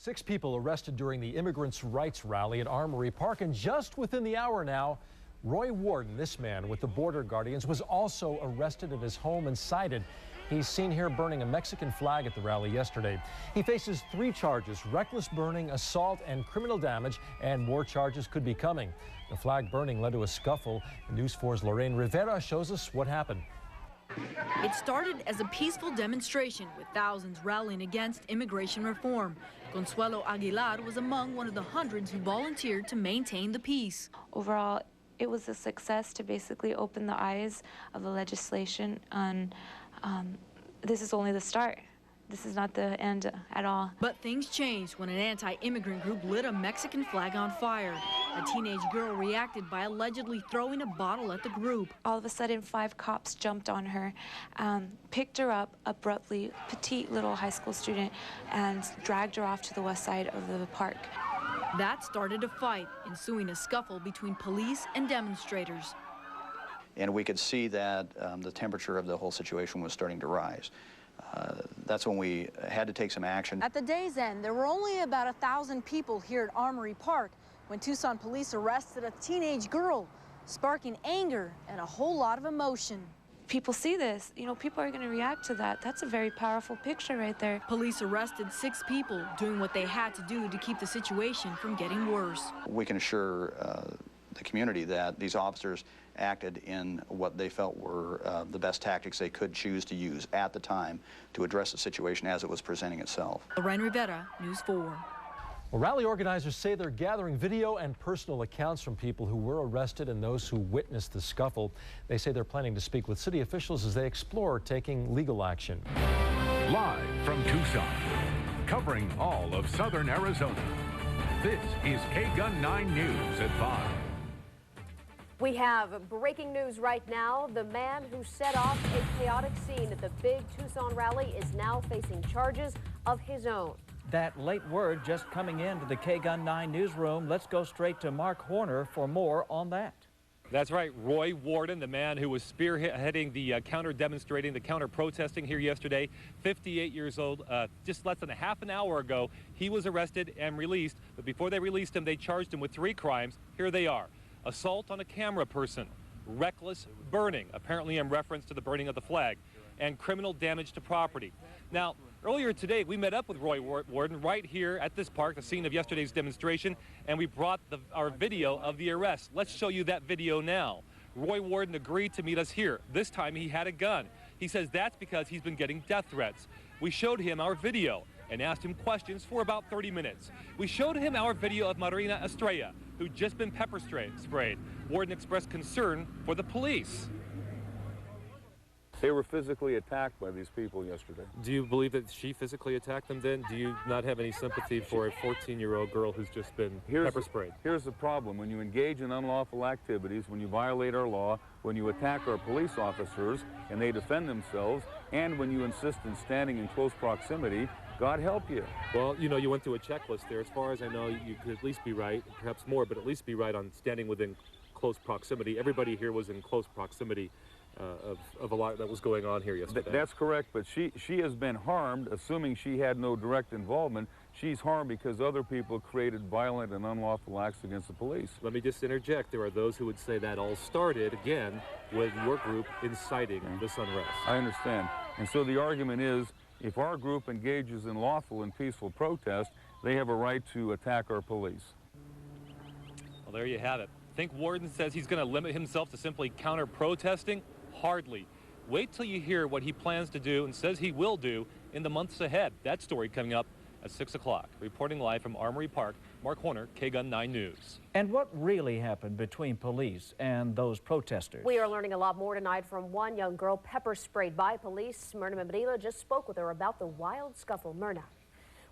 6 people arrested during the immigrants' rights rally at Armory Park, and just within the hour now, Roy Warden, this man with the Border Guardians, was also arrested at his home and cited. He's seen here burning a Mexican flag at the rally yesterday. He faces 3 charges: reckless burning, assault, and criminal damage, and more charges could be coming. The flag burning led to a scuffle. News 4's Lorraine Rivera shows us what happened. It started as a peaceful demonstration with thousands rallying against immigration reform. Consuelo Aguilar was among one of the hundreds who volunteered to maintain the peace. Overall, it was a success to basically open the eyes of the legislation, and this is only the start. This is not the end at all. But things changed when an anti-immigrant group lit a Mexican flag on fire. A teenage girl reacted by allegedly throwing a bottle at the group. All of a sudden, 5 cops jumped on her, picked her up abruptly, petite little high school student, and dragged her off to the west side of the park. That started a fight, ensuing a scuffle between police and demonstrators. And we could see that the temperature of the whole situation was starting to rise. That's when we had to take some action. At the day's end, there were only about 1,000 people here at Armory Park when Tucson police arrested a teenage girl, sparking anger and a whole lot of emotion. People see this, you know, people are going to react to that. That's a very powerful picture right there. Police arrested 6 people, doing what they had to do to keep the situation from getting worse. We can assure the community that these officers acted in what they felt were the best tactics they could choose to use at the time to address the situation as it was presenting itself. Lorraine Rivera, News 4. Well, rally organizers say they're gathering video and personal accounts from people who were arrested and those who witnessed the scuffle. They say they're planning to speak with city officials as they explore taking legal action. Live from Tucson, covering all of southern Arizona, this is KGUN 9 News at 5. We have breaking news right now. The man who set off a chaotic scene at the big Tucson rally is now facing charges of his own. That late word just coming into the KGUN 9 newsroom. Let's go straight to Mark Horner for more on that. That's right. Roy Warden, the man who was spearheading the counter-demonstrating, the counter-protesting here yesterday, 58 years old. Just less than a half an hour ago, he was arrested and released. But before they released him, they charged him with 3 crimes. Here they are: assault on a camera person, reckless burning, apparently in reference to the burning of the flag, and criminal damage to property. Now, earlier today, we met up with Roy Warden right here at this park, the scene of yesterday's demonstration, and we brought our video of the arrest. Let's show you that video now. Roy Warden agreed to meet us here. This time he had a gun. He says that's because he's been getting death threats. We showed him our video and asked him questions for about 30 minutes. We showed him our video of Marina Estrella, who'd just been pepper sprayed. Warden expressed concern for the police. They were physically attacked by these people yesterday. Do you believe that she physically attacked them then? Do you not have any sympathy for a 14-year-old girl who's just been pepper sprayed? Here's the problem. When you engage in unlawful activities, when you violate our law, when you attack our police officers and they defend themselves, and when you insist on standing in close proximity, God help you. Well, you know, you went through a checklist there. As far as I know, you could at least be right, perhaps more, but at least be right on standing within close proximity. Everybody here was in close proximity of a lot that was going on here yesterday. That's correct, but she has been harmed, assuming she had no direct involvement. She's harmed because other people created violent and unlawful acts against the police. Let me just interject. There are those who would say that all started, again, with your group inciting this unrest. I understand. And so the argument is, if our group engages in lawful and peaceful protest, they have a right to attack our police. Well, there you have it. Think Warden says he's going to limit himself to simply counter-protesting? Hardly. Wait till you hear what he plans to do and says he will do in the months ahead. That story coming up at 6 o'clock. Reporting live from Armory Park, Mark Horner, KGUN 9 News. And what really happened between police and those protesters? We are learning a lot more tonight from one young girl pepper sprayed by police. Myrna Medina just spoke with her about the wild scuffle. Myrna.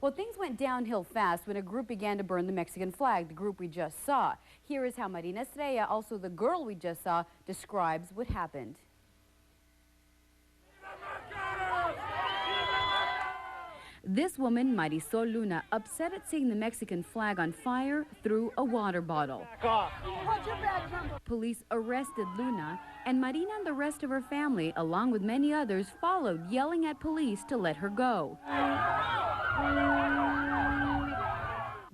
Well, things went downhill fast when a group began to burn the Mexican flag, the group we just saw. Here is how Marina Estrella, also the girl we just saw, describes what happened. This woman, Marisol Luna, upset at seeing the Mexican flag on fire, threw a water bottle. Police arrested Luna, and Marina and the rest of her family, along with many others, followed, yelling at police to let her go.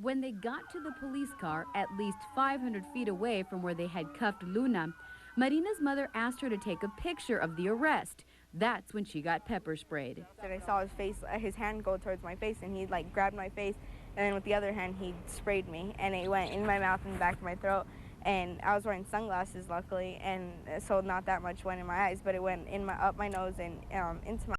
When they got to the police car, at least 500 feet away from where they had cuffed Luna, Marina's mother asked her to take a picture of the arrest. That's when she got pepper sprayed. I saw his face, his hand go towards my face, and he like grabbed my face, and then with the other hand he sprayed me, and it went in my mouth and the back of my throat. And I was wearing sunglasses, luckily, and so not that much went in my eyes, but it went in up my nose and into my